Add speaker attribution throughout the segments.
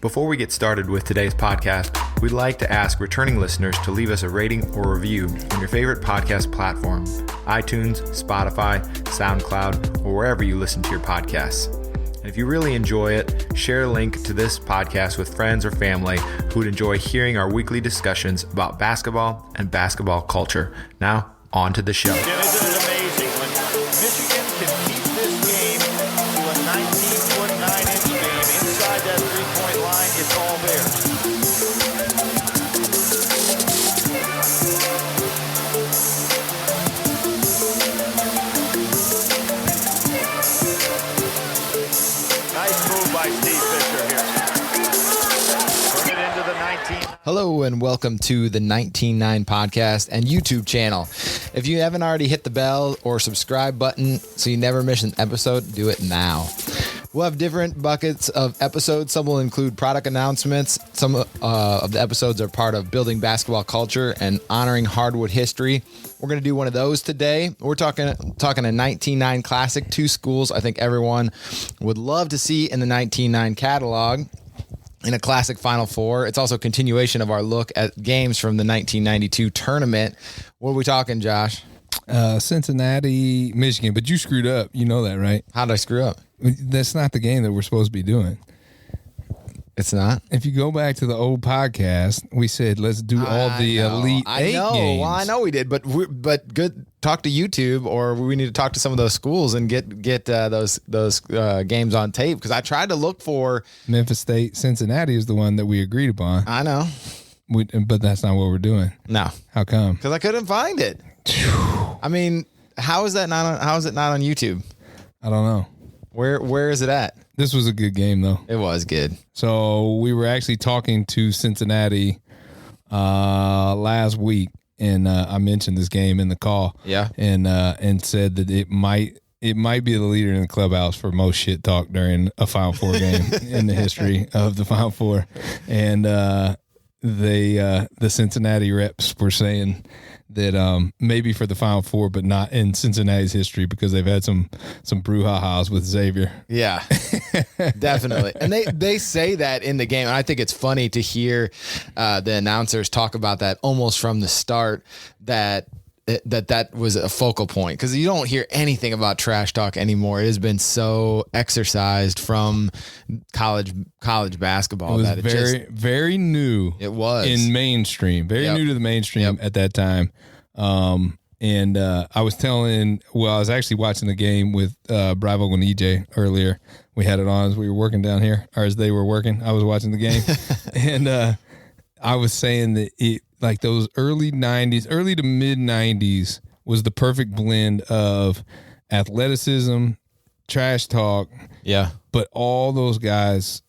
Speaker 1: Before we get started with today's podcast, we'd like to ask returning listeners to leave us a rating or review on your favorite podcast platform, iTunes, Spotify, SoundCloud, or wherever you listen to your podcasts. And if you really enjoy it, share a link to this podcast with friends or family who would enjoy hearing our weekly discussions about basketball and basketball culture. Now, on to the show.
Speaker 2: Yeah, isn't it amazing when Michigan can keep this game to a 19-foot, 9-inch game inside that three-point line? It's all there. Nice move by Steve Fisher here. Bring it into the 19.
Speaker 3: Hello and welcome to the 19.9 podcast and YouTube channel. If you haven't already hit the bell or subscribe button so you never miss an episode, do it now. We'll have different buckets of episodes. Some will include product announcements. Some of the episodes are part of building basketball culture and honoring hardwood history. We're going to do one of those today. We're talking a 19.9 classic, two schools I think everyone would love to see in the 19.9 catalog. In a classic Final Four. It's also a continuation of our look at games from the 1992 tournament. What are we talking, Josh?
Speaker 4: Cincinnati, Michigan. But you screwed up. You know that, right?
Speaker 3: How did I screw up?
Speaker 4: That's not the game that we're supposed to be doing.
Speaker 3: It's not?
Speaker 4: If you go back to the old podcast, we said let's do all the Elite Eight games.
Speaker 3: Well, I know we did, but good. Talk to YouTube, or we need to talk to some of those schools and get those games on tape, because I tried to look for
Speaker 4: Memphis State. Cincinnati is the one that we agreed upon.
Speaker 3: I know,
Speaker 4: but that's not what we're doing.
Speaker 3: No,
Speaker 4: how come?
Speaker 3: Because I couldn't find it. I mean, how is it not on YouTube?
Speaker 4: I don't know.
Speaker 3: Where is it at?
Speaker 4: This was a good game, though.
Speaker 3: It was good.
Speaker 4: So we were actually talking to Cincinnati last week, and I mentioned this game in the call.
Speaker 3: Yeah.
Speaker 4: And said that it might be the leader in the clubhouse for most shit talk during a Final Four game in the history of the Final Four. And the Cincinnati reps were saying that maybe for the Final Four, but not in Cincinnati's history, because they've had some brouhahas with Xavier.
Speaker 3: Yeah, definitely. And they say that in the game. And I think it's funny to hear the announcers talk about that almost from the start, that was a focal point, because you don't hear anything about trash talk anymore. It has been so exercised from college basketball.
Speaker 4: It was very new.
Speaker 3: It was
Speaker 4: in mainstream, very new to the mainstream at that time. And I was actually watching the game with Bravo and EJ earlier. We had it on as we were working down here, or as they were working. I was watching the game, and I was saying that like those early to mid 90s was the perfect blend of athleticism, trash talk.
Speaker 3: Yeah.
Speaker 4: But all those guys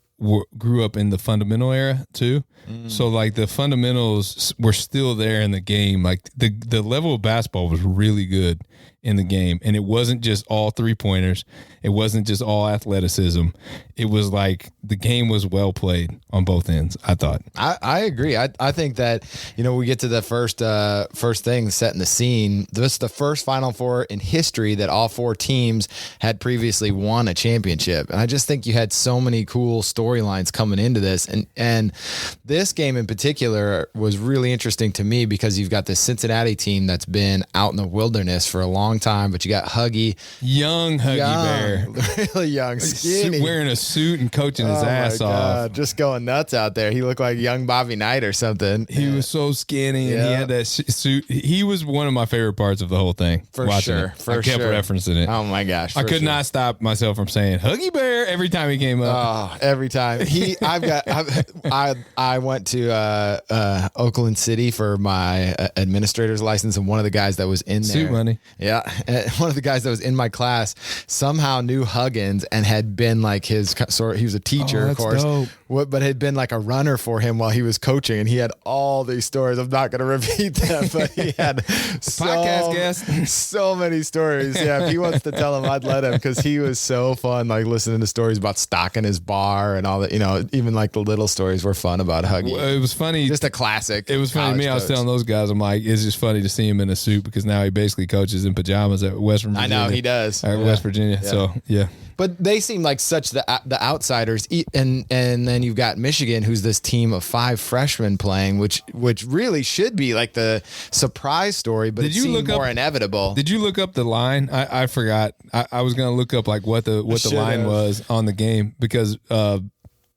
Speaker 4: grew up in the fundamental era too. So like the fundamentals were still there in the game. Like the level of basketball was really good in the game. And it wasn't just all 3-pointers. It wasn't just all athleticism. It was like the game was well played on both ends, I thought.
Speaker 3: I agree. I think that, we get to the first thing, setting the scene. This is the first Final Four in history that all four teams had previously won a championship. And I just think you had so many cool storylines coming into this. And this game in particular was really interesting to me, because you've got this Cincinnati team that's been out in the wilderness for a long time, but you got
Speaker 4: young Bear,
Speaker 3: really young, skinny,
Speaker 4: wearing a suit and coaching his ass off,
Speaker 3: just going nuts out there. He looked like young Bobby Knight or something.
Speaker 4: He was so skinny, and he had that suit. He was one of my favorite parts of the whole thing.
Speaker 3: For
Speaker 4: watching
Speaker 3: sure,
Speaker 4: it. I kept referencing it.
Speaker 3: Oh my gosh,
Speaker 4: I could not stop myself from saying Huggy Bear every time he came up.
Speaker 3: Oh, every time I went to Oakland City for my administrator's license, and one of the guys that was in there,
Speaker 4: suit money.
Speaker 3: Yeah, one of the guys that was in my class somehow knew Huggins and had been like he was a teacher, of course, but had been like a runner for him while he was coaching, and he had all these stories. I'm not going to repeat them, but he had
Speaker 4: podcast guest
Speaker 3: so many stories. Yeah, if he wants to tell them, I'd let him, because he was so fun, like listening to stories about stocking his bar and all that. Even like the little stories were fun about Huggy.
Speaker 4: Well, it was funny,
Speaker 3: just a classic.
Speaker 4: It was funny to me. I was telling those guys, I'm like, it's just funny to see him in a suit, because now he basically coaches in pajamas pajamas at West Virginia.
Speaker 3: I know he does.
Speaker 4: At West Virginia.
Speaker 3: Yeah.
Speaker 4: So yeah.
Speaker 3: But they seem like such the outsiders, and then you've got Michigan, who's this team of 5 freshmen playing, which really should be like the surprise story, but it seemed more inevitable.
Speaker 4: Did you look up the line? I forgot. I was going to look up like what the line was on the game because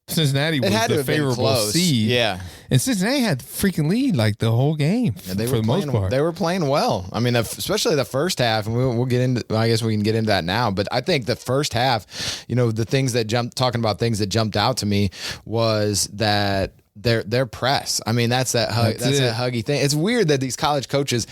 Speaker 4: Cincinnati was the favorable seed.
Speaker 3: Yeah.
Speaker 4: And Cincinnati had the freaking lead like the whole game for the most part.
Speaker 3: They were playing well. I mean, especially the first half, and we'll get into, I guess we can get into that now, but I think the first half, the things that talking about things that jumped out to me was that their press. I mean, that's that huggy thing. It's weird that these college coaches,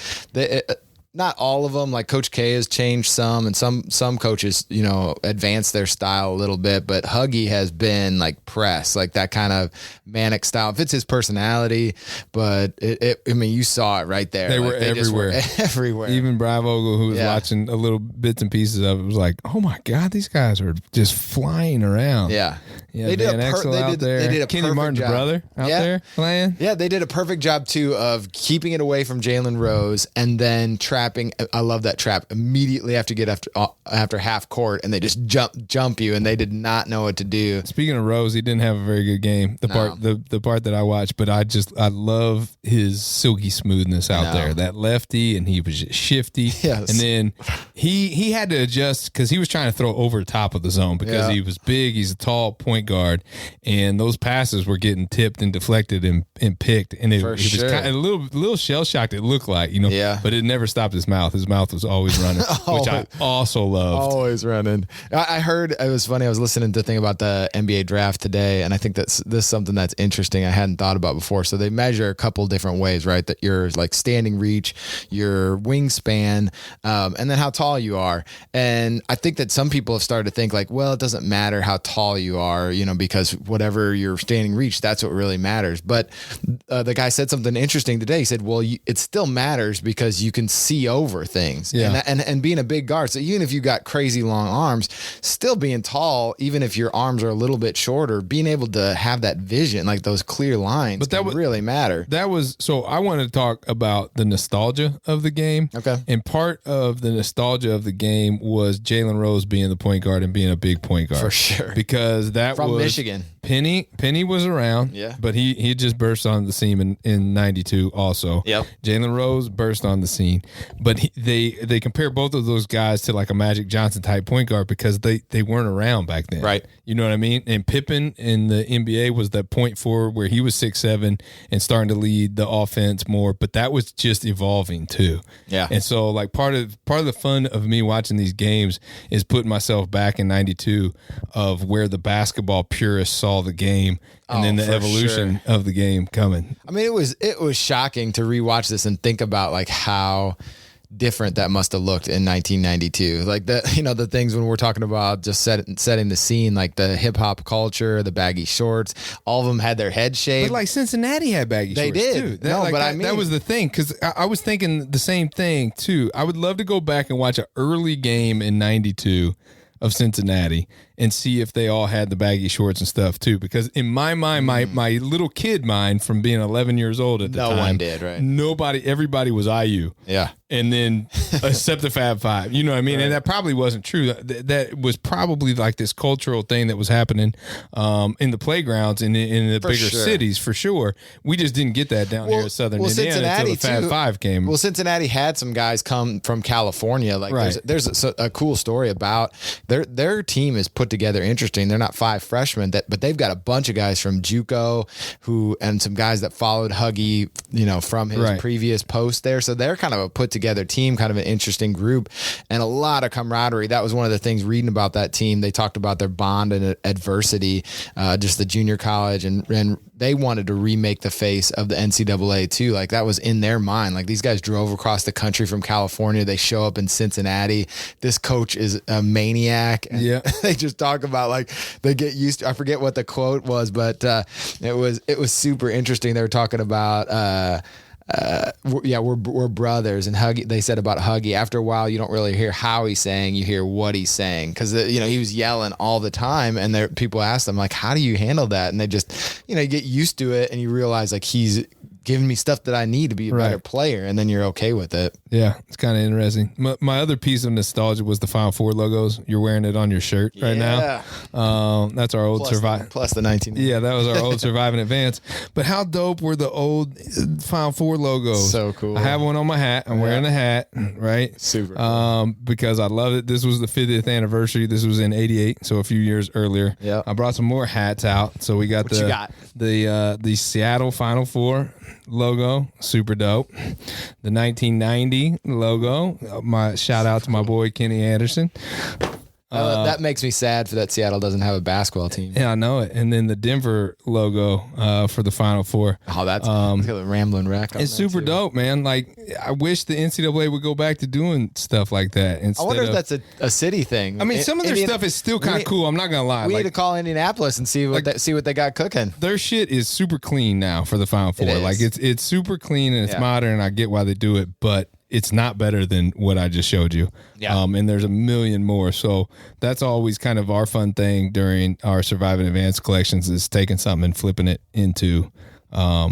Speaker 3: not all of them, like Coach K has changed some, and some coaches, advance their style a little bit, but Huggy has been like press, like that kind of manic style. It fits his personality, but you saw it right there.
Speaker 4: They were everywhere.
Speaker 3: Everywhere.
Speaker 4: Even Bravo, who was watching a little bits and pieces of it, was like, oh my God, these guys are just flying around.
Speaker 3: Yeah.
Speaker 4: Yeah, they did out there. They did a Kenny Martin's job. Brother out there playing.
Speaker 3: Yeah, they did a perfect job too of keeping it away from Jalen Rose and then trapping. I love that trap immediately after half court, and they just jump you, and they did not know what to do.
Speaker 4: Speaking of Rose, he didn't have a very good game. The part that I watched, but I love his silky smoothness out there. That lefty, and he was just shifty.
Speaker 3: Yes.
Speaker 4: And then he had to adjust because he was trying to throw over the top of the zone because he was big. He's a tall point guard, and those passes were getting tipped and deflected and picked, and it was kind of a little shell shocked. It looked like but it never stopped his mouth. His mouth was always running, which I also loved.
Speaker 3: Always running. I heard, it was funny, I was listening to a thing about the NBA draft today, and I think this is something that's interesting I hadn't thought about before. So they measure a couple different ways, right? That your like standing reach, your wingspan, and then how tall you are. And I think that some people have started to think like, well, it doesn't matter how tall you are, because whatever your standing reach, that's what really matters. But the guy said something interesting today. He said, well, it still matters because you can see over things.
Speaker 4: Yeah.
Speaker 3: And being a big guard, so even if you got crazy long arms, still being tall, even if your arms are a little bit shorter, being able to have that vision, like those clear lines, but that would really matter.
Speaker 4: So I want to talk about the nostalgia of the game.
Speaker 3: Okay.
Speaker 4: And part of the nostalgia of the game was Jalen Rose being the point guard and being a big point guard.
Speaker 3: For sure.
Speaker 4: Because that
Speaker 3: from
Speaker 4: was
Speaker 3: Michigan.
Speaker 4: Penny was around, but he just burst on the scene in 92 also.
Speaker 3: Yep.
Speaker 4: Jalen Rose burst on the scene. But they compare both of those guys to like a Magic Johnson type point guard because they weren't around back then.
Speaker 3: Right.
Speaker 4: You know what I mean? And Pippen in the NBA was that point forward where he was 6'7" and starting to lead the offense more, but that was just evolving too.
Speaker 3: Yeah.
Speaker 4: And so like part of the fun of me watching these games is putting myself back in 92 of where the basketball purists saw the game and then the evolution of the game coming.
Speaker 3: I mean, it was shocking to rewatch this and think about like how different that must have looked in 1992. Like the things when we're talking about just setting the scene, like the hip hop culture, the baggy shorts, all of them had their head shaved.
Speaker 4: But like Cincinnati had baggy shorts.
Speaker 3: They did.
Speaker 4: Too. That was the thing. Cause I was thinking the same thing too. I would love to go back and watch an early game in 92 of Cincinnati and see if they all had the baggy shorts and stuff too. Because in my mind, my little kid mind from being 11 years old at the time,
Speaker 3: no one did, right?
Speaker 4: Everybody was IU.
Speaker 3: Yeah.
Speaker 4: And then except the Fab Five, you know what I mean? Right. And that probably wasn't true. That was probably like this cultural thing that was happening in the playgrounds in the bigger cities for sure. We just didn't get that down here in Southern Indiana until the Fab Five came.
Speaker 3: Well, Cincinnati had some guys come from California. Like there's a cool story about their team is put together interesting. They're not 5 freshmen, but they've got a bunch of guys from JUCO and some guys that followed Huggy, from his previous post there. So they're kind of a put together team, kind of an interesting group, and a lot of camaraderie. That was one of the things reading about that team. They talked about their bond and adversity, just the junior college, and they wanted to remake the face of the NCAA too. Like that was in their mind. Like these guys drove across the country from California. They show up in Cincinnati. This coach is a maniac. And they just talk about like they get used to, I forget what the quote was, but it was super interesting. They were talking about we're brothers, and Huggy, they said about Huggy, after a while you don't really hear how he's saying, you hear what he's saying, because he was yelling all the time, and people asked him like, how do you handle that? And they just you get used to it, and you realize like he's giving me stuff that I need to be a better player, and then you're okay with it.
Speaker 4: Yeah, it's kind of interesting. My other piece of nostalgia was the Final Four logos. You're wearing it on your shirt right now. That's our old survive.
Speaker 3: Plus the 19.
Speaker 4: Yeah, that was our old Surviving Advance. But how dope were the old Final Four logos?
Speaker 3: So cool.
Speaker 4: I have one on my hat. I'm wearing the hat, right?
Speaker 3: Super cool.
Speaker 4: Because I love it. This was the 50th anniversary. This was in '88, so a few years earlier.
Speaker 3: Yeah.
Speaker 4: I brought some more hats out. So we got the Seattle Final Four logo, super dope. The 1990 logo. My shout out to my boy Kenny Anderson.
Speaker 3: That makes me sad for that Seattle doesn't have a basketball team.
Speaker 4: Yeah, I know it. And then the Denver logo for the Final Four.
Speaker 3: Oh, that's got a rambling wreck.
Speaker 4: It's super dope, man. Like, I wish the NCAA would go back to doing stuff like that.
Speaker 3: I wonder if that's a city thing.
Speaker 4: I mean, some of their stuff is still kind of cool. I'm not gonna lie.
Speaker 3: We need to call Indianapolis and see what they got cooking.
Speaker 4: Their shit is super clean now for the Final Four. Like it's super clean and it's modern. And I get why they do it, but it's not better than what I just showed you.
Speaker 3: Yeah.
Speaker 4: And there's a million more. So that's always kind of our fun thing during our Surviving Advanced collections is taking something and flipping it into our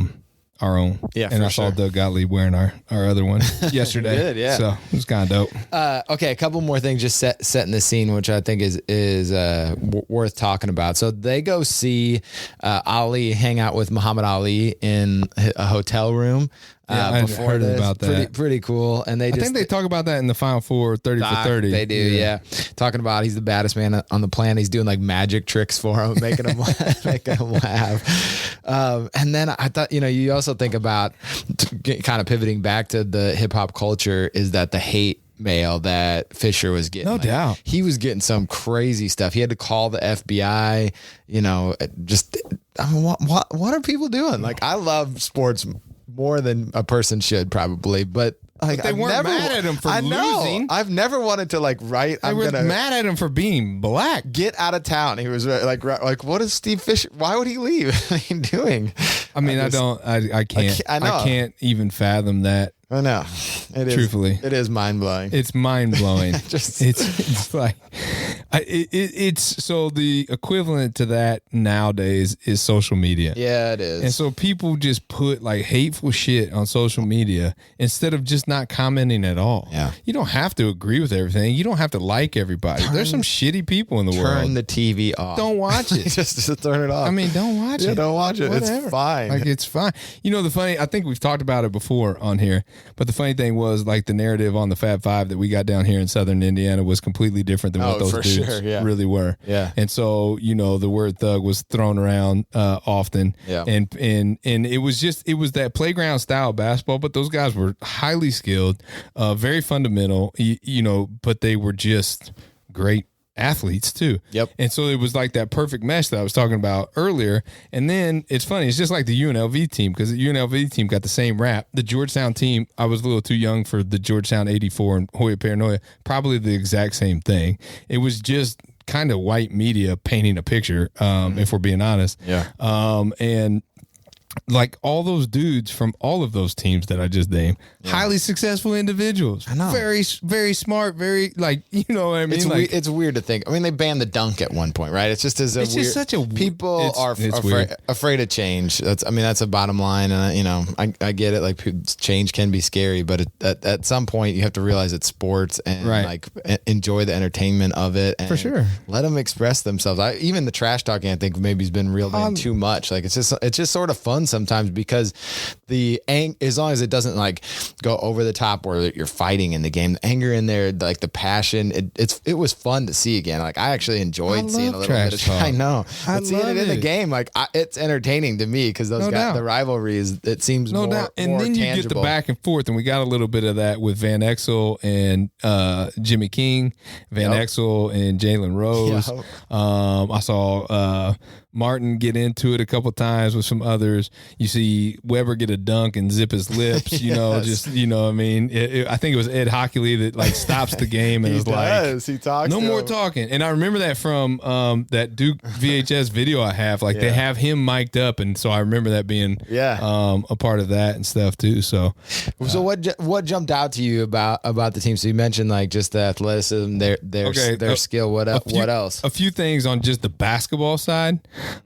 Speaker 4: own.
Speaker 3: Yeah,
Speaker 4: and I saw Doug Gottlieb wearing our other one yesterday.
Speaker 3: He did, yeah.
Speaker 4: So it was kind of dope.
Speaker 3: Okay, a couple more things just setting the scene, which I think is worth talking about. So they go see Ali hang out with Muhammad Ali in a hotel room.
Speaker 4: I heard about that.
Speaker 3: Pretty cool. And I
Speaker 4: think they talk about that in the Final Four 30 for 30.
Speaker 3: They do, yeah. Talking about he's the baddest man on the planet. He's doing like magic tricks for him, making him laugh. And then I thought, you also think about kind of pivoting back to the hip hop culture is that the hate mail that Fisher was getting.
Speaker 4: No doubt.
Speaker 3: He was getting some crazy stuff. He had to call the FBI, what are people doing? Like, I love sports more than a person should probably, but
Speaker 4: they weren't mad at him for losing.
Speaker 3: I've never wanted to write.
Speaker 4: They were mad at him for being black.
Speaker 3: Get out of town. He was like, what is Steve Fisher? Why would he leave? What are you doing?
Speaker 4: I mean, I can't even fathom that.
Speaker 3: I know.
Speaker 4: Truthfully,
Speaker 3: it is mind blowing.
Speaker 4: It's mind blowing. It's like it's so the equivalent to that nowadays is social media.
Speaker 3: Yeah, it is.
Speaker 4: And so people just put like hateful shit on social media instead of just not commenting at all.
Speaker 3: Yeah,
Speaker 4: you don't have to agree with everything. You don't have to like everybody. There's some shitty people in the world.
Speaker 3: Turn the TV off.
Speaker 4: Don't watch it.
Speaker 3: just turn it off.
Speaker 4: I mean, don't watch it.
Speaker 3: Yeah, don't watch it.
Speaker 4: Whatever.
Speaker 3: It's fine.
Speaker 4: Like, it's fine. I think we've talked about it before on here. But the funny thing was, like, the narrative on the Fab Five that we got down here in Southern Indiana was completely different than what those dudes really were.
Speaker 3: Yeah.
Speaker 4: And so, the word thug was thrown around often.
Speaker 3: Yeah.
Speaker 4: And it was that playground style basketball, but those guys were highly skilled, very fundamental, but they were just great athletes too.
Speaker 3: Yep.
Speaker 4: And so it was like that perfect mesh that I was talking about earlier. And then it's funny, it's just like the UNLV team, because the UNLV team got the same rap. The Georgetown team, I was a little too young for the Georgetown 84 and Hoya Paranoia, probably the exact same thing. It was just kind of white media painting a picture, if we're being honest.
Speaker 3: Yeah.
Speaker 4: And like all those dudes from all of those teams that I just named, highly successful individuals.
Speaker 3: I know.
Speaker 4: Very, very smart, very what I mean?
Speaker 3: It's weird to think. I mean, they banned the dunk at one point, right? It's just
Speaker 4: just such a
Speaker 3: people are afraid of change. That's a bottom line. And I get it. Like, change can be scary, but at some point you have to realize it's sports and enjoy the entertainment of it. And
Speaker 4: for sure,
Speaker 3: let them express themselves. Even the trash talking, I think maybe has been reeled in too much. Like, it's just sort of fun sometimes because as long as it doesn't like go over the top where you're fighting in the game, the anger in there, like the passion, it was fun to see again. Like, I actually enjoyed seeing a little bit of
Speaker 4: talk.
Speaker 3: I know, but seeing it in the game, like it's entertaining to me because those guys, the rivalries, it seems more
Speaker 4: doubt. And
Speaker 3: more
Speaker 4: then
Speaker 3: tangible.
Speaker 4: You get the back and forth, and we got a little bit of that with Van Exel and Jimmy King, Van Exel and Jalen Rose.
Speaker 3: Yep.
Speaker 4: I saw Martin get into it a couple times with some others. You see Weber get a dunk and zip his lips, I mean, I think it was Ed Hockley that like stops the game and
Speaker 3: he talks
Speaker 4: no more talking. And I remember that from that Duke VHS video I have, like they have him mic'd up. And so I remember that being a part of that and stuff too. So
Speaker 3: what jumped out to you about the team? So you mentioned like just the athleticism, their skill. What else?
Speaker 4: A few things on just the basketball side.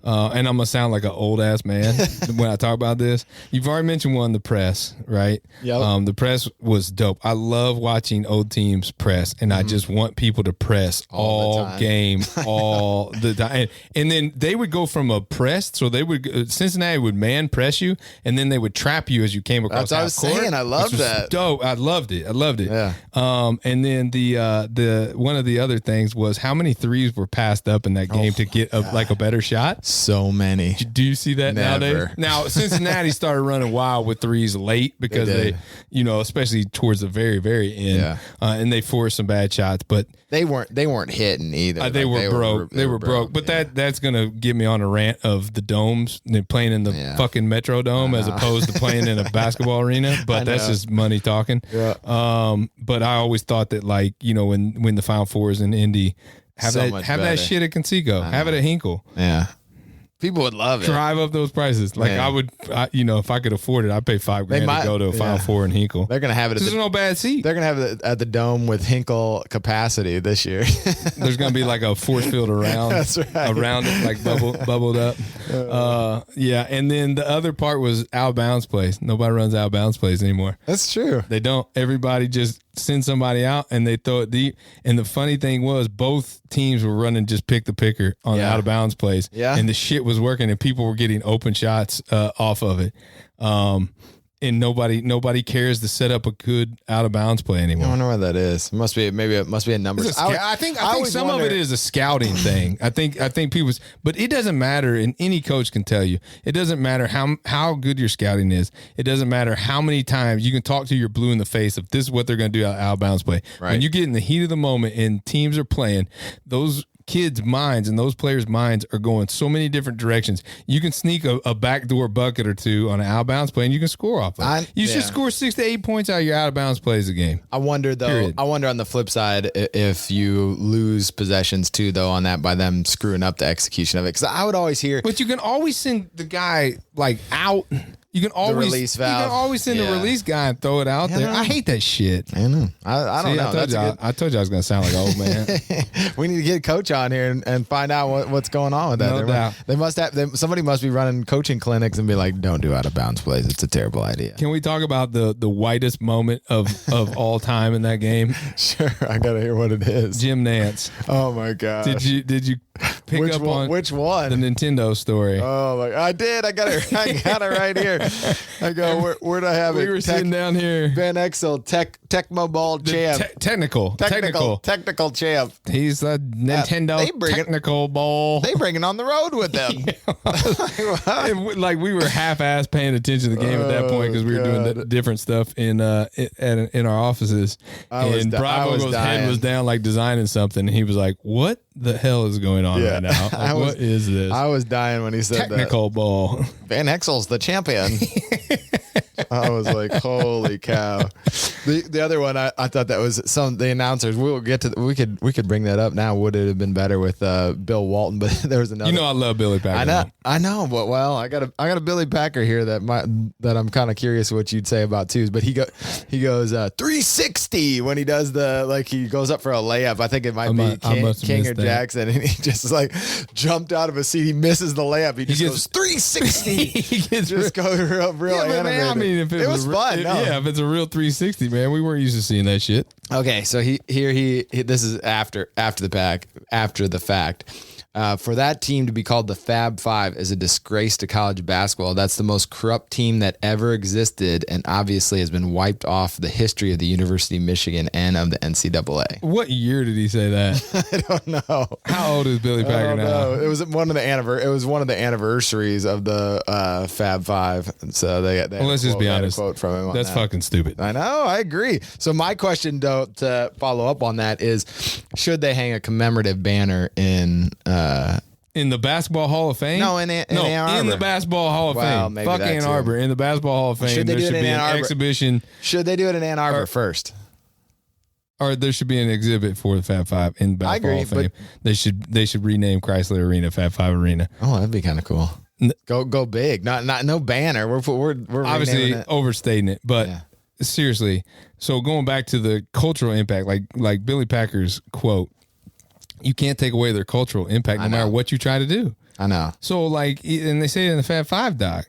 Speaker 4: and I'm gonna sound like an old ass man when I talk about this. You've already mentioned one, the press, right?
Speaker 3: Yep.
Speaker 4: The press was dope. I love watching old teams press, and I just want people to press all game, all the time. And then they would go from a press, so they would Cincinnati would man press you, and then they would trap you as you came across.
Speaker 3: That's what I was saying. I love that.
Speaker 4: Dope. I loved it.
Speaker 3: Yeah.
Speaker 4: And then the one of the other things was how many threes were passed up in that game to get a better shot.
Speaker 3: So many.
Speaker 4: Do you see that nowadays? Now Cincinnati started running wild with threes late because they especially towards the very, very end, and they forced some bad shots, but
Speaker 3: they weren't hitting either.
Speaker 4: They were broke. They were broke. But that's gonna get me on a rant of the domes, playing in the fucking Metro Dome as opposed to playing in a basketball arena. But that's just money talking.
Speaker 3: Yeah.
Speaker 4: But I always thought that when the Final Four is in Indy, have that shit at Conseco, have it at Hinkle.
Speaker 3: Yeah. People would love it.
Speaker 4: Drive up those prices. Like I would, if I could afford it, I'd pay $5,000 to go to a Final Four in Hinkle.
Speaker 3: They're gonna have it.
Speaker 4: There's no bad seat.
Speaker 3: They're gonna have it at the Dome with Hinkle capacity this year.
Speaker 4: There's gonna be like a force field around.
Speaker 3: That's right.
Speaker 4: Around it, like bubbled up. And then the other part was out of bounds plays. Nobody runs out of bounds plays anymore.
Speaker 3: That's true.
Speaker 4: They don't. Everybody just send somebody out and they throw it deep. And the funny thing was both teams were running just pick the picker on out of bounds plays.
Speaker 3: Yeah.
Speaker 4: And the shit was working and people were getting open shots off of it. And nobody cares to set up a good out of bounds play anymore.
Speaker 3: I wonder what that is. It must be a numbers.
Speaker 4: I think some of it is a scouting thing. I think people's, but it doesn't matter, and any coach can tell you. It doesn't matter how good your scouting is. It doesn't matter how many times you can talk to your blue in the face if this is what they're going to do out of bounds play.
Speaker 3: Right.
Speaker 4: When you get in the heat of the moment and teams are playing, those kids' minds and those players' minds are going so many different directions. You can sneak a backdoor bucket or two on an out of bounds play and you can score off of it. You should score 6 to 8 points out of your out of bounds plays a game.
Speaker 3: I wonder though. Period. I wonder on the flip side if you lose possessions too though on that by them screwing up the execution of it. Because I would always hear,
Speaker 4: but you can always send the guy out. You can always send a release guy and throw it out there. I hate that shit.
Speaker 3: I know. I don't know.
Speaker 4: I told you I was going to sound like an old man.
Speaker 3: We need to get a coach on here and find out what's going on with that.
Speaker 4: No doubt.
Speaker 3: They must have. Somebody must be running coaching clinics and be like, "Don't do out of bounds plays. It's a terrible idea."
Speaker 4: Can we talk about the whitest moment of all time in that game?
Speaker 3: Sure. I gotta hear what it is.
Speaker 4: Jim Nance.
Speaker 3: Oh my god.
Speaker 4: Did you pick up on
Speaker 3: which one?
Speaker 4: The Nintendo story.
Speaker 3: Oh my! I did. I got it right here. I go. Where'd I have it?
Speaker 4: We were sitting down here.
Speaker 3: Van Exel, Tecmo Ball champ. Technical champ.
Speaker 4: He's a Nintendo technical ball.
Speaker 3: They bring it on the road with them.
Speaker 4: Like we were half-assed paying attention to the game at that point because we were doing different stuff in our offices. Bravo's head was down like designing something, and he was like, "What the hell is going on right now? Like, what is this?"
Speaker 3: I was dying when he said
Speaker 4: technical ball.
Speaker 3: Van Exel's the champion. I was like, holy cow. The other one, I thought that was the announcers. We'll get to we could bring that up now. Would it have been better with Bill Walton? But there was another.
Speaker 4: I love Billy Packer.
Speaker 3: I know, but I got a Billy Packer here that I'm kind of curious what you'd say about too. But he goes 360 when he does he goes up for a layup. I think it might be King or Jackson, and he just jumped out of a seat. He misses the layup. He goes 360. He just goes real animated.
Speaker 4: I mean, if it was fun. If it's a real 360, man, we weren't used to seeing that shit.
Speaker 3: Okay, so this is after the fact. For that team to be called the Fab Five is a disgrace to college basketball. That's the most corrupt team that ever existed and obviously has been wiped off the history of the University of Michigan and of the NCAA.
Speaker 4: What year did he say that?
Speaker 3: I don't know.
Speaker 4: How old is Billy Packer now?
Speaker 3: It was one of the anniversaries of the Fab Five. So
Speaker 4: let's just be honest.
Speaker 3: Quote from him.
Speaker 4: That's fucking stupid.
Speaker 3: I know. I agree. So my question, though, to follow up on that is, should they hang a commemorative banner in
Speaker 4: the Basketball Hall of Fame?
Speaker 3: No, in Ann Arbor.
Speaker 4: In the Basketball Hall of Fame. Fuck Ann Arbor. In the Basketball Hall of Fame.
Speaker 3: Should they do it in Ann Arbor?
Speaker 4: Exhibition.
Speaker 3: Should they do it in Ann Arbor first?
Speaker 4: Or there should be an exhibit for the Fab Five in the Basketball Hall of Fame. They should rename Chrysler Arena Fab Five Arena.
Speaker 3: Oh, that'd be kind of cool. Go big. Not no banner. We're
Speaker 4: obviously overstating it, but seriously. So going back to the cultural impact, like Billy Packer's quote, you can't take away their cultural impact no matter what you try to do.
Speaker 3: I know.
Speaker 4: So like, and they say it in the Fab Five doc.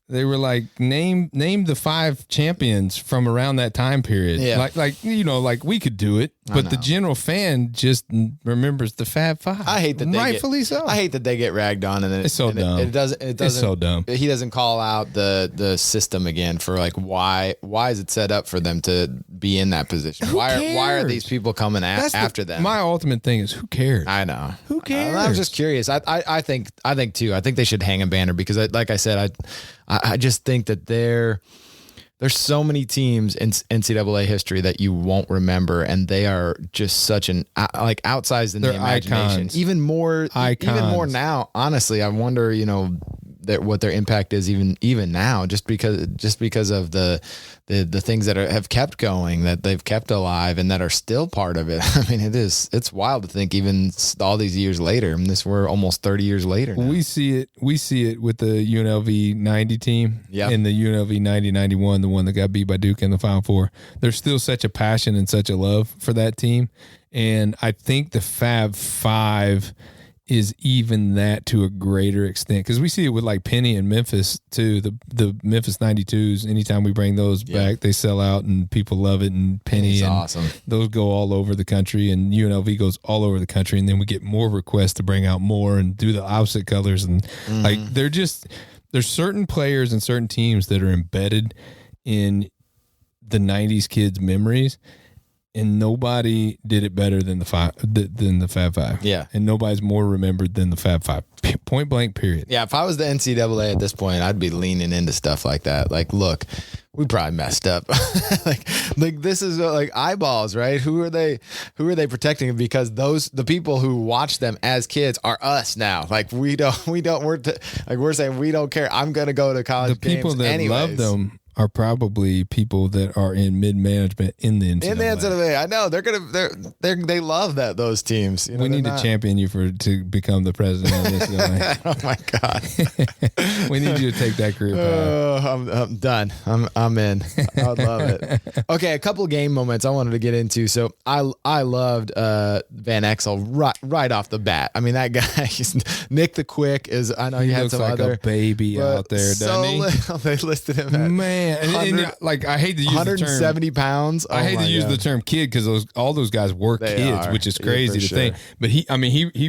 Speaker 4: They were like, name the 5 champions from around that time period.
Speaker 3: Yeah.
Speaker 4: Like like we could do it, but the general fan just remembers the Fab Five.
Speaker 3: I hate that
Speaker 4: rightfully so.
Speaker 3: I hate that they get ragged on, and
Speaker 4: it's so dumb.
Speaker 3: It doesn't.
Speaker 4: It's so dumb.
Speaker 3: He doesn't call out the system again for like why is it set up for them to be in that position? Why are these people coming after them?
Speaker 4: My ultimate thing is, who cares?
Speaker 3: I know.
Speaker 4: Who cares?
Speaker 3: I'm just curious. I think too. I think they should hang a banner because, like I said, I just think that there's so many teams in NCAA history that you won't remember, and they are just such an like outsized in the imagination.
Speaker 4: Icons.
Speaker 3: Even more now. Honestly, I wonder, what their impact is even now, just because of the things that have kept going, that they've kept alive, and that are still part of it. I mean, it's wild to think even all these years later. I mean, we're almost 30 years later now.
Speaker 4: We see it with the UNLV 90 team and the UNLV 90-91, the one that got beat by Duke in the Final Four. There's still such a passion and such a love for that team. And I think the Fab Five is even that to a greater extent, because we see it with like Penny and Memphis too. The Memphis 92s, anytime we bring those back, they sell out and people love it. And Penny, and
Speaker 3: awesome. Those
Speaker 4: go all over the country, and UNLV goes all over the country, and then we get more requests to bring out more and do the opposite colors. And like there's certain players and certain teams that are embedded in the 90s kids' memories. And nobody did it better than the Fab Five.
Speaker 3: Yeah.
Speaker 4: And nobody's more remembered than the Fab Five. Point blank, period.
Speaker 3: Yeah, if I was the NCAA at this point, I'd be leaning into stuff like that. Like, look, we probably messed up. like this is like eyeballs, right? Who are they protecting? Because the people who watch them as kids are us now. Like we're saying we don't care. I'm going to go to college games.
Speaker 4: The people that
Speaker 3: anyways.
Speaker 4: love them are probably people that are in mid-management in the NCAA.
Speaker 3: In the NCAA, I know they love those teams.
Speaker 4: We need to champion you to become the president of the NCAA.
Speaker 3: Oh my God,
Speaker 4: we need you to take that career path.
Speaker 3: I'm done. I'm in. I would love it. Okay, a couple game moments I wanted to get into. So I loved Van Exel right off the bat. I mean, that guy, Nick the Quick is. I know he had some
Speaker 4: like
Speaker 3: other
Speaker 4: a baby out there, doesn't he?
Speaker 3: They listed him at.
Speaker 4: Man, and like I hate to use
Speaker 3: 170
Speaker 4: the term,
Speaker 3: pounds.
Speaker 4: I hate to use the term kid because all those guys were kids, which is crazy to think. But he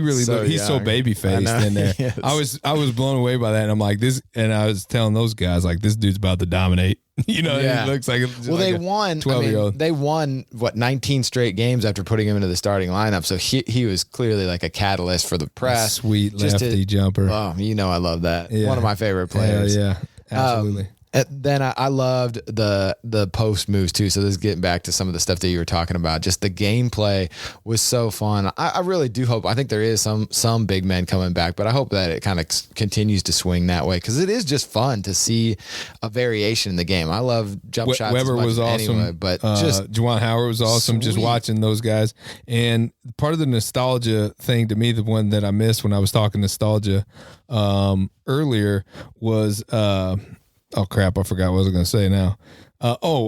Speaker 4: really he's so baby faced in there. I was blown away by that, and I'm like this, and I was telling those guys like this dude's about to dominate. He looks like
Speaker 3: they won.
Speaker 4: 12-year-old.
Speaker 3: They won 19 straight games after putting him into the starting lineup. So he was clearly like a catalyst for the press.
Speaker 4: Sweet lefty jumper.
Speaker 3: Oh, I love that. Yeah. One of my favorite players.
Speaker 4: Yeah, absolutely.
Speaker 3: Then I loved the post moves too. So this is getting back to some of the stuff that you were talking about. Just the gameplay was so fun. I really do hope. I think there is some big men coming back, but I hope that it kind of continues to swing that way because it is just fun to see a variation in the game. I love jump shots.
Speaker 4: Weber was awesome,
Speaker 3: anyway, but just
Speaker 4: Juwan Howard was awesome. Sweet. Just watching those guys, and part of the nostalgia thing to me, the one that I missed when I was talking nostalgia earlier was. Oh crap! I forgot what I was going to say now.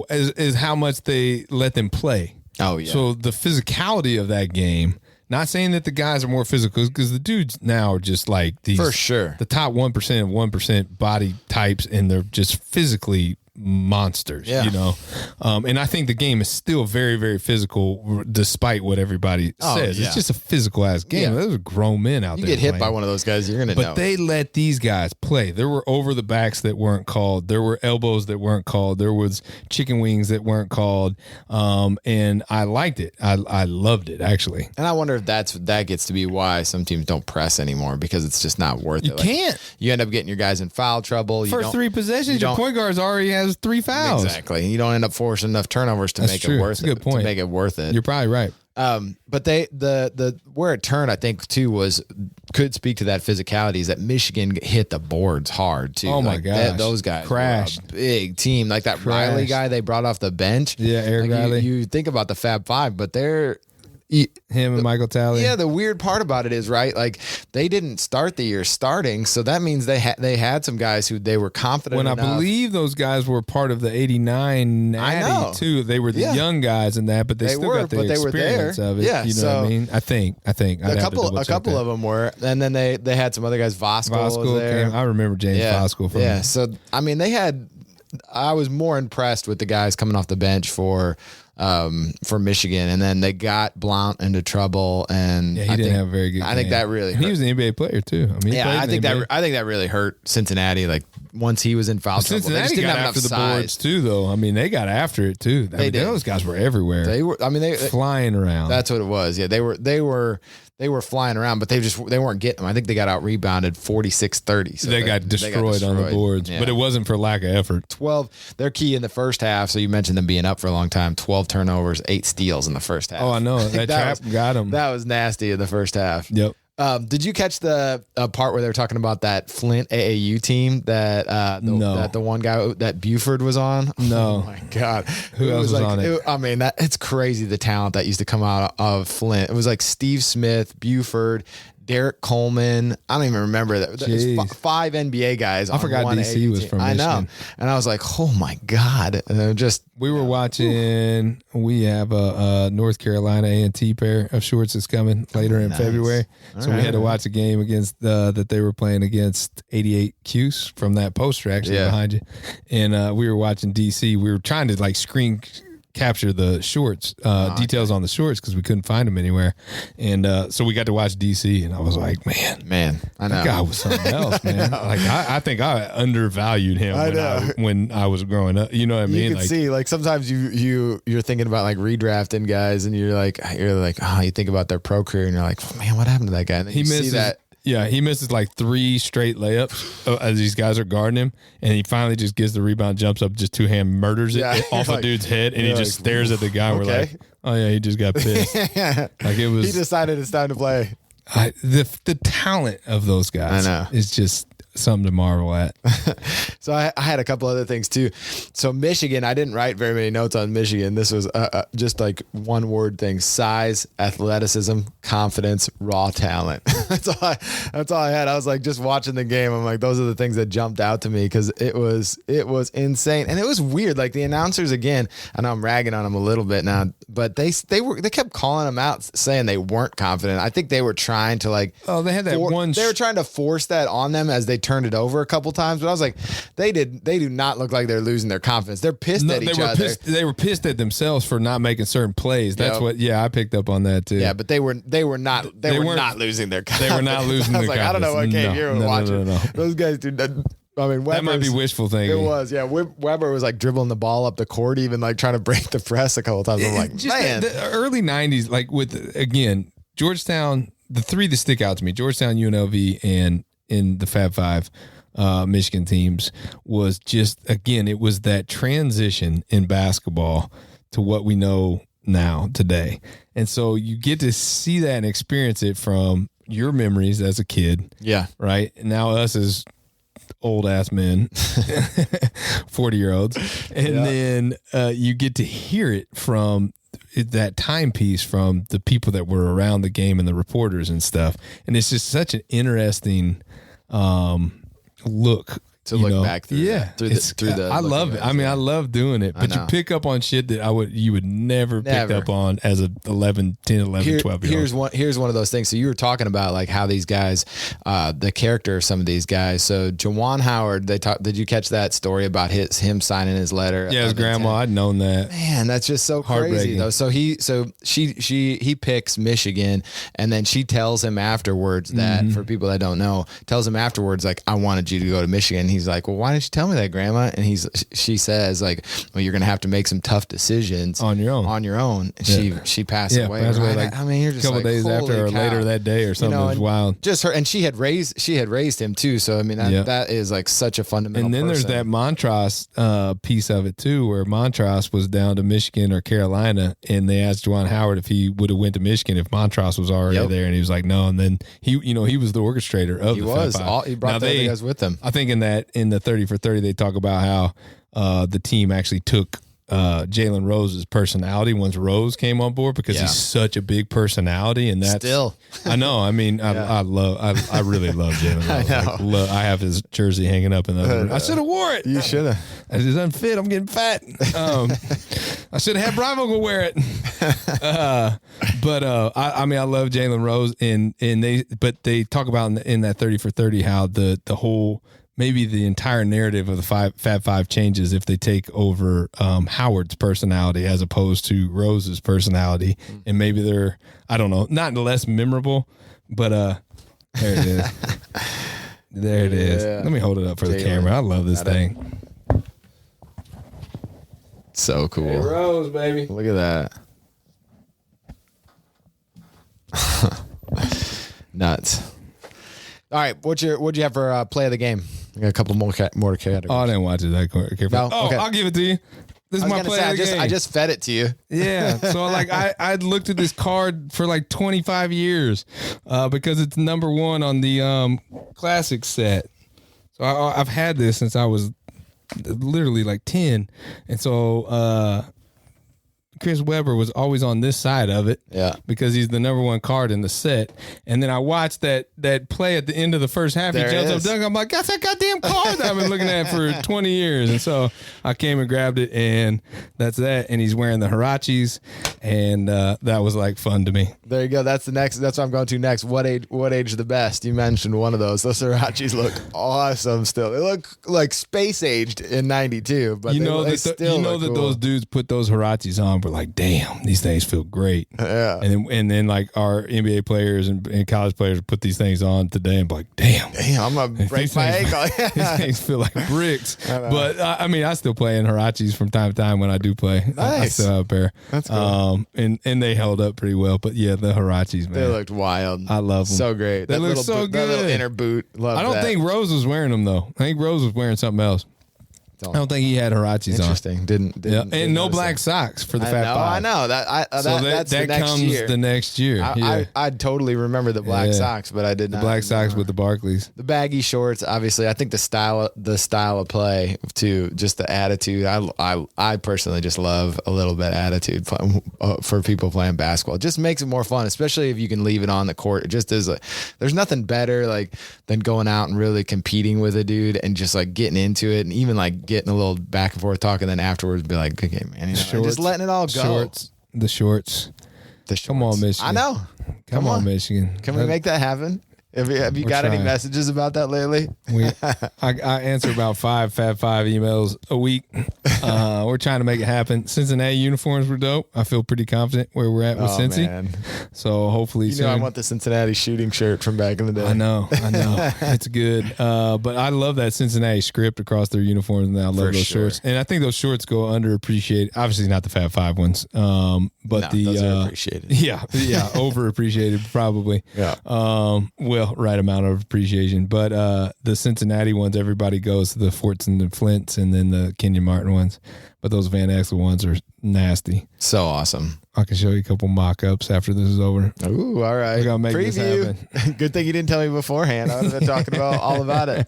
Speaker 4: Is how much they let them play.
Speaker 3: Oh yeah.
Speaker 4: So the physicality of that game. Not saying that the guys are more physical because the dudes now are just like these.
Speaker 3: For sure.
Speaker 4: The top 1% of 1% body types, and they're just physically monsters, and I think the game is still very, very physical despite what everybody says. It's just a physical ass game. Those are grown men out there.
Speaker 3: You get hit by one of those guys, you're going to know.
Speaker 4: But they let these guys play. There were over the backs that weren't called. There were elbows that weren't called. There was chicken wings that weren't called. And I liked it. I loved it, actually.
Speaker 3: And I wonder if that gets to be why some teams don't press anymore because it's just not worth it.
Speaker 4: You can't.
Speaker 3: You end up getting your guys in foul trouble.
Speaker 4: First 3 possessions, your point guard's already has 3 fouls.
Speaker 3: Exactly. You don't end up forcing enough turnovers to make it worth it.
Speaker 4: Good point.
Speaker 3: To make it worth it.
Speaker 4: You're probably right.
Speaker 3: But the where it turned, I think, too, could speak to that physicality is that Michigan hit the boards hard too.
Speaker 4: Oh my gosh,
Speaker 3: those guys
Speaker 4: crashed.
Speaker 3: Were a big team, like that Riley guy they brought off the bench.
Speaker 4: Yeah, Eric Riley.
Speaker 3: You think about the Fab Five, but
Speaker 4: Him and Michael Talley.
Speaker 3: Yeah, the weird part about it is, right, like they didn't start the year starting, so that means they had some guys who they were confident
Speaker 4: When
Speaker 3: enough.
Speaker 4: I believe those guys were part of the 89 Natty too. They were the young guys in that, but they still got the experience of it.
Speaker 3: Yeah,
Speaker 4: you know what I mean? I think.
Speaker 3: A couple of them were, and then they had some other guys. Voskuhl was there.
Speaker 4: I remember James Voskuhl from
Speaker 3: Yeah, so I mean I was more impressed with the guys coming off the bench for Michigan, and then they got Blount into trouble, and
Speaker 4: he didn't have a very good game.
Speaker 3: I think that really hurt.
Speaker 4: He was an NBA player too. I mean,
Speaker 3: I think that really hurt Cincinnati. Like once he was in foul trouble,
Speaker 4: Cincinnati
Speaker 3: they just didn't
Speaker 4: got
Speaker 3: have
Speaker 4: after the
Speaker 3: size.
Speaker 4: boards too, though. I mean, they got after it too. They did. Those guys were everywhere.
Speaker 3: They were. I mean, they
Speaker 4: flying around.
Speaker 3: That's what it was. Yeah, they were flying around, but they weren't getting them. I think they got out rebounded 46-30. So
Speaker 4: they got destroyed on the boards, but it wasn't for lack of effort.
Speaker 3: 12. They're key in the first half. So you mentioned them being up for a long time. 12 turnovers, 8 steals in the first half.
Speaker 4: Oh, I know that trap got them.
Speaker 3: That was nasty in the first half.
Speaker 4: Yep.
Speaker 3: Did you catch the part where they were talking about that Flint AAU team that the one guy that Buford was on?
Speaker 4: No.
Speaker 3: Oh my God.
Speaker 4: Who else was on it?
Speaker 3: I mean, it's crazy the talent that used to come out of Flint. It was like Steve Smith, Buford, Derek Coleman. I don't even remember that. It's 5 NBA guys.
Speaker 4: I forgot DC was from Michigan.
Speaker 3: I know. And I was like, oh my God.
Speaker 4: We were watching, we have a North Carolina A&T pair of shorts that's coming later in February. So we had to watch a game against that they were playing against 88 Cuse from that poster actually behind you. And we were watching DC. We were trying to screen capture the shorts, details on the shorts because we couldn't find them anywhere. And so we got to watch DC, and I was like, man, I know. That guy was something else, man. I think I undervalued him when I was growing up. You know what I mean?
Speaker 3: You can see, sometimes you're thinking about redrafting guys, and you're like, you think about their pro career, and you're like, man, what happened to that guy? And then you see that.
Speaker 4: Yeah, he misses 3 straight layups as these guys are guarding him, and he finally just gets the rebound, jumps up, just two-hand murders it off a dude's head, and he just stares at the guy. Okay. We're like, oh yeah, he just got pissed. It was.
Speaker 3: He decided it's time to play.
Speaker 4: The talent of those guys, I know, is just something to marvel at.
Speaker 3: So I had a couple other things too. So Michigan, I didn't write very many notes on Michigan. This was just one word thing: size, athleticism, confidence, raw talent. That's all I had. I was just watching the game. I'm like, those are the things that jumped out to me because it was insane. And it was weird. The announcers, again, I know I'm ragging on them a little bit now, but they kept calling them out saying they weren't confident. I think they were trying to
Speaker 4: they had that one.
Speaker 3: They were trying to force that on them as they turned it over a couple times, but I was like, they do not look like they're losing their confidence. They're pissed at each other.
Speaker 4: They were pissed at themselves for not making certain plays. That's what. Yeah, I picked up on that too.
Speaker 3: Yeah, but they were not losing their confidence.
Speaker 4: They were not losing their confidence.
Speaker 3: I don't know what game you were watching. No. Those guys do. I mean,
Speaker 4: that might be wishful thinking.
Speaker 3: It was, yeah. Weber was dribbling the ball up the court, even trying to break the press a couple times. I'm like, man,
Speaker 4: the early '90s, with again Georgetown. The 3 that stick out to me: Georgetown, UNLV, and in the Fab Five. Michigan teams was just, again, it was that transition in basketball to what we know now today. And so you get to see that and experience it from your memories as a kid.
Speaker 3: Yeah.
Speaker 4: Right. And now us as old ass men, 40-year-olds. And then you get to hear it from that timepiece from the people that were around the game and the reporters and stuff. And it's just such an interesting look
Speaker 3: to look back through.
Speaker 4: Yeah, I love it. I mean, I love doing it, but you pick up on shit that you would never pick up on as a 10, 11, 12 year old.
Speaker 3: Here's one of those things. So you were talking about how these guys, the character of some of these guys. So Juwan Howard, did you catch that story about him signing his letter?
Speaker 4: Yeah, his grandma. I'd known that.
Speaker 3: Man, that's just so crazy though. So he picks Michigan, and then she tells him afterwards that, for people that don't know, tells him afterwards I wanted you to go to Michigan. He's like, well, why didn't you tell me that, Grandma? And she says well, you're going to have to make some tough decisions
Speaker 4: on your own.
Speaker 3: And she passed away. I mean, you're just
Speaker 4: a couple days after or later that day or something. It was wild.
Speaker 3: Just her, and she had raised him too. So I mean, that is such a fundamental.
Speaker 4: And then
Speaker 3: person.
Speaker 4: There's that Montross piece of it too, where Montross was down to Michigan or Carolina, and they asked Juwan Howard if he would have went to Michigan if Montross was already there, and he was like, no. And then he was the orchestrator of the Fab Five.
Speaker 3: He brought the guys with him.
Speaker 4: I think in the 30 for 30, they talk about how the team actually took Jalen Rose's personality once Rose came on board, because he's such a big personality, and that's
Speaker 3: Still.
Speaker 4: I know. I mean, I really love Jalen Rose. I have his jersey hanging up in the other room. I should have wore it.
Speaker 3: You should have.
Speaker 4: It doesn't fit. I'm getting fat. I should have had Bravo go wear it. But I mean, I love Jalen Rose, and they talk about in that 30 for 30 how the whole, maybe the entire narrative of the Fab Five changes if they take over Howard's personality as opposed to Rose's personality, and maybe they're, I don't know, not less memorable, but there it is. There it is. Let me hold it up for the camera. I love this thing.
Speaker 3: So cool.
Speaker 4: Hey, Rose, baby.
Speaker 3: Look at that. Nuts. All right, what'd you have for play of the game? I got a couple more categories.
Speaker 4: Oh, I didn't watch it that carefully.
Speaker 3: No?
Speaker 4: Oh,
Speaker 3: Okay.
Speaker 4: I'll give it to you. This is my play of the game.
Speaker 3: I just fed it to you.
Speaker 4: Yeah. So like I'd looked at this card for like 25 years because it's number 1 on the classic set. So I've had this since I was literally like 10. And so Chris Webber was always on this side of it.
Speaker 3: Yeah.
Speaker 4: Because he's the number 1 card in the set. And then I watched that play at the end of the first half.
Speaker 3: There
Speaker 4: he jumps
Speaker 3: it
Speaker 4: up
Speaker 3: is.
Speaker 4: dunk. I'm like, that's that goddamn card that I've been looking at for 20 years. And so I came and grabbed it, and that's that. And he's wearing the Hirachis, and that was like fun to me.
Speaker 3: There you go. That's the next. That's what I'm going to next. What age the best? You mentioned one of those. Those Hirachis look awesome. Still, they look like space aged in '92. But
Speaker 4: you know
Speaker 3: that
Speaker 4: cool. Those dudes put those Hirachis on, but like, damn, these things feel great.
Speaker 3: Yeah.
Speaker 4: And then like our NBA players and college players put these things on today and be like, damn,
Speaker 3: I'm gonna break my ankle.
Speaker 4: These things feel like bricks. But I mean, I still play in Hirachis from time to time when I do play.
Speaker 3: Nice.
Speaker 4: I still have a pair.
Speaker 3: That's cool.
Speaker 4: And they held up pretty well. But yeah, the Hirachis, man,
Speaker 3: They looked wild.
Speaker 4: I love them.
Speaker 3: So great.
Speaker 4: They look so
Speaker 3: boot, that little
Speaker 4: good.
Speaker 3: inner boot. Love
Speaker 4: I don't
Speaker 3: that.
Speaker 4: think Rose was wearing them though. I think Rose was wearing something else. I don't think he had Hirachis on.
Speaker 3: Interesting. Didn't
Speaker 4: And no
Speaker 3: notice
Speaker 4: black
Speaker 3: that.
Speaker 4: socks for the
Speaker 3: I
Speaker 4: Fab
Speaker 3: know.
Speaker 4: Five.
Speaker 3: I know that's the
Speaker 4: that
Speaker 3: next
Speaker 4: comes
Speaker 3: year.
Speaker 4: the next year.
Speaker 3: I totally remember the black socks, but I did not.
Speaker 4: The black socks with the Barclays.
Speaker 3: The baggy shorts, obviously. I think the style of play too, just the attitude. I personally just love a little bit of attitude for people playing basketball. It just makes it more fun, especially if you can leave it on the court. It just is there's nothing better than going out and really competing with a dude and just like getting into it, and even like getting a little back and forth talk, and then afterwards be like, okay, man, just letting it all go.
Speaker 4: The shorts.
Speaker 3: Come
Speaker 4: on, Michigan.
Speaker 3: I know.
Speaker 4: Come on, Michigan.
Speaker 3: Can we make that happen? Have you got any messages about that lately?
Speaker 4: I answer about 5 Fab Five emails a week. We're trying to make it happen. Cincinnati uniforms were dope. I feel pretty confident where we're at with Cincy.
Speaker 3: Man.
Speaker 4: So hopefully soon.
Speaker 3: I want the Cincinnati shooting shirt from back in the day.
Speaker 4: I know. It's good. But I love that Cincinnati script across their uniforms, and I love those shirts. And I think those shorts go underappreciated. Obviously not the Fab Five ones. But
Speaker 3: those are appreciated.
Speaker 4: Yeah, overappreciated probably.
Speaker 3: Yeah.
Speaker 4: Well, right amount of appreciation. But the Cincinnati ones, everybody goes to the Forts and the Flints, and then the Kenyon Martin ones. But those Van Exel ones are nasty.
Speaker 3: So awesome.
Speaker 4: I can show you a couple mock-ups after this is over.
Speaker 3: Ooh, all right.
Speaker 4: We gotta make this happen.
Speaker 3: Good thing you didn't tell me beforehand. I would have been talking about all about it.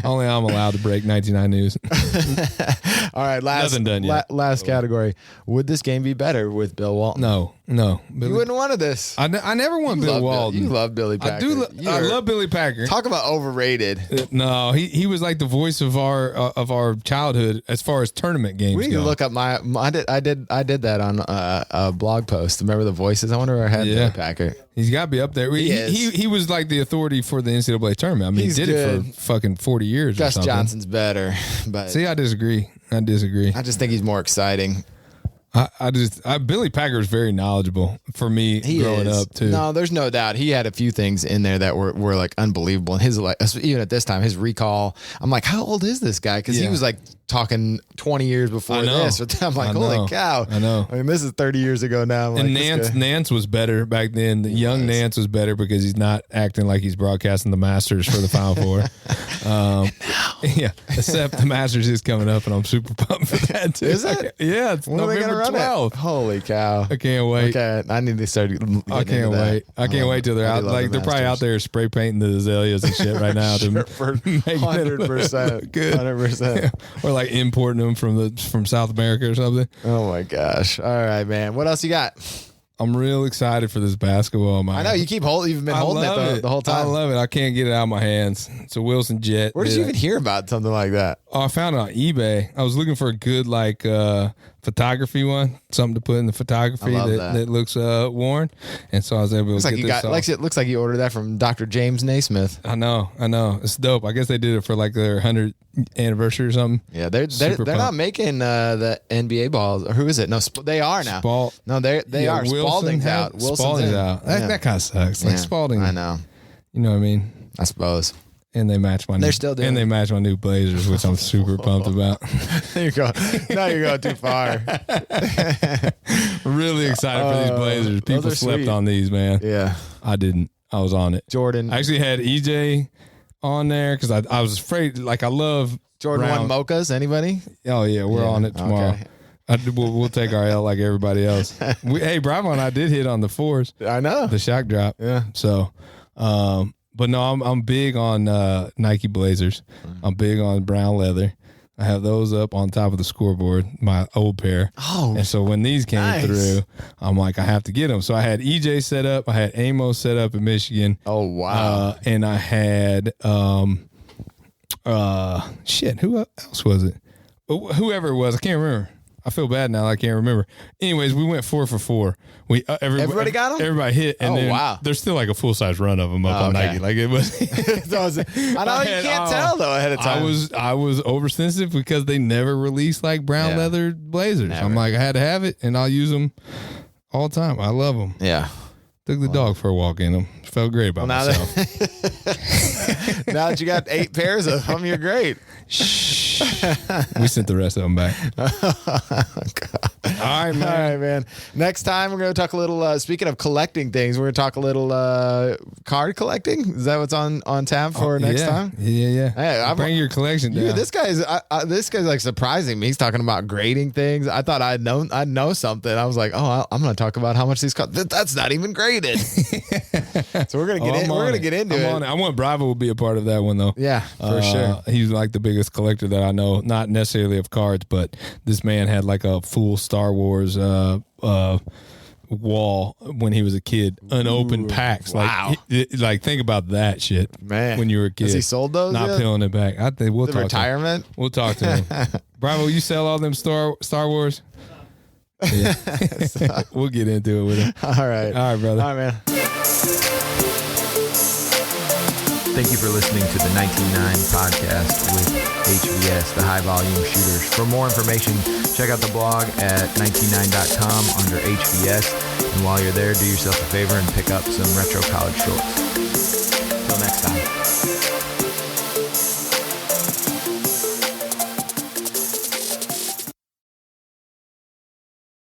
Speaker 4: Only I'm allowed to break 99 news.
Speaker 3: All right,
Speaker 4: Nothing done yet.
Speaker 3: Last category. Would this game be better with Bill Walton?
Speaker 4: No.
Speaker 3: You wouldn't have wanted this.
Speaker 4: I never want Bill Walton.
Speaker 3: You love Billy Packer.
Speaker 4: I love Billy Packer.
Speaker 3: Talk about overrated.
Speaker 4: No, he was like the voice of our childhood as far as tournament games
Speaker 3: We
Speaker 4: go.
Speaker 3: can look up I did that on a blog post. Remember the voices? I wonder where I had Billy Packer.
Speaker 4: He's got to be up there. He was like the authority for the NCAA tournament. I mean, he did it for fucking 40 years
Speaker 3: Gus
Speaker 4: or something.
Speaker 3: Johnson's better. But
Speaker 4: See, I disagree. I just think
Speaker 3: he's more exciting.
Speaker 4: Billy Packer is very knowledgeable for me growing up too.
Speaker 3: No, there's no doubt. He had a few things in there that were like unbelievable. And his even at this time, his recall. I'm like, how old is this guy? Because he was like talking 20 years before this. I'm like, holy cow!
Speaker 4: I know.
Speaker 3: I mean, this is 30 years ago now.
Speaker 4: And Nance was better back then. The young Nance was better because he's not acting like he's broadcasting the Masters for the Final Four. Yeah, except the Masters is coming up, and I'm super pumped for that too.
Speaker 3: Is it?
Speaker 4: Yeah, it's
Speaker 3: When are they
Speaker 4: November
Speaker 3: gonna run
Speaker 4: 12th.
Speaker 3: it? Holy cow!
Speaker 4: I can't wait.
Speaker 3: Okay, I need to start.
Speaker 4: I can't wait. I can't wait till they're out. Like they're probably out there spray painting the azaleas and shit right now.
Speaker 3: For 100%.
Speaker 4: Good.
Speaker 3: 100%.
Speaker 4: Or like importing them from South America or something.
Speaker 3: Oh my gosh! All right, man. What else you got?
Speaker 4: I'm real excited for this basketball, man.
Speaker 3: I know you've been holding it the whole time.
Speaker 4: I love it. I can't get it out of my hands. It's a Wilson Jet.
Speaker 3: Where did you even hear about something like that?
Speaker 4: Oh, I found it on eBay. I was looking for a good photography one, something to put in the photography that looks worn, and so I was able to get this.
Speaker 3: It looks like you ordered that from Dr. James Naismith.
Speaker 4: I know. It's dope. I guess they did it for like their 100th anniversary or something.
Speaker 3: Yeah, they're not making the NBA balls. Or who is it? No, they are now. No, they are. Spalding's out.
Speaker 4: Spalding's out. That kind of sucks. Like Spalding.
Speaker 3: I know.
Speaker 4: You know what I mean?
Speaker 3: I suppose.
Speaker 4: And they match my.
Speaker 3: They're still doing.
Speaker 4: And they match my new Blazers, which I'm super pumped about.
Speaker 3: There you go. Now you're going too far.
Speaker 4: Really excited for these Blazers. People slept sweet on these, man.
Speaker 3: Yeah,
Speaker 4: I didn't. I was on it.
Speaker 3: Jordan.
Speaker 4: I actually had EJ on there because I was afraid. Like I love
Speaker 3: Jordan
Speaker 4: Brown.
Speaker 3: 1 mochas. Anybody?
Speaker 4: Oh yeah, we're on it tomorrow. Okay. We'll take our L like everybody else. Hey, Bravo and I did hit on the 4s.
Speaker 3: I know
Speaker 4: the shock drop.
Speaker 3: Yeah.
Speaker 4: So, but no, I'm big on Nike Blazers. I'm big on brown leather. I have those up on top of the scoreboard, my old pair.
Speaker 3: Oh,
Speaker 4: and so when these came through, I'm like, I have to get them. So I had EJ set up. I had Amos set up in Michigan.
Speaker 3: Oh wow!
Speaker 4: And I had who else was it? Whoever it was, I can't remember. I feel bad now. I can't remember. Anyways, we went 4 for 4. Everybody
Speaker 3: got them?
Speaker 4: Everybody hit. And there's still like a full-size run of them up on Nike. Like it was.
Speaker 3: I know you can't tell though ahead of time.
Speaker 4: I was oversensitive because they never released like brown leather Blazers. Never. I'm like, I had to have it and I'll use them all the time. I love them.
Speaker 3: Yeah.
Speaker 4: Took the dog for a walk in them. Felt great about myself.
Speaker 3: Now that you got 8 pairs of them, you're great.
Speaker 4: We sent the rest of them back.
Speaker 3: All right, man. Next time we're going to talk a little. Speaking of collecting things, we're going to talk a little card collecting. Is that what's on tap for next time?
Speaker 4: Yeah.
Speaker 3: Hey,
Speaker 4: bring your collection down.
Speaker 3: This guy's like surprising me. He's talking about grading things. I thought I'd know something. I was like, oh, I'm going to talk about how much these cost. That's not even graded. So we're going to get in. We're going to get into it.
Speaker 4: I want Bravo to be a part of that one though.
Speaker 3: Yeah, for sure.
Speaker 4: He's like the biggest collector that I know. Not necessarily of cards, but this man had like a full Star Wars wall when he was a kid, unopened packs.
Speaker 3: Wow.
Speaker 4: Like think about that shit,
Speaker 3: man.
Speaker 4: When you were a kid,
Speaker 3: has he sold those?
Speaker 4: Not peeling it back. I think we'll
Speaker 3: the
Speaker 4: talk.
Speaker 3: Retirement.
Speaker 4: We'll talk to him. Bravo, you sell all them Star Wars? Yeah. We'll get into it with him.
Speaker 3: All right,
Speaker 4: brother.
Speaker 3: All right, man.
Speaker 1: Thank you for listening to the 99 podcast with HVS, the High Volume Shooters. For more information, check out the blog at 99.com under HVS. And while you're there, do yourself a favor and pick up some retro college shorts.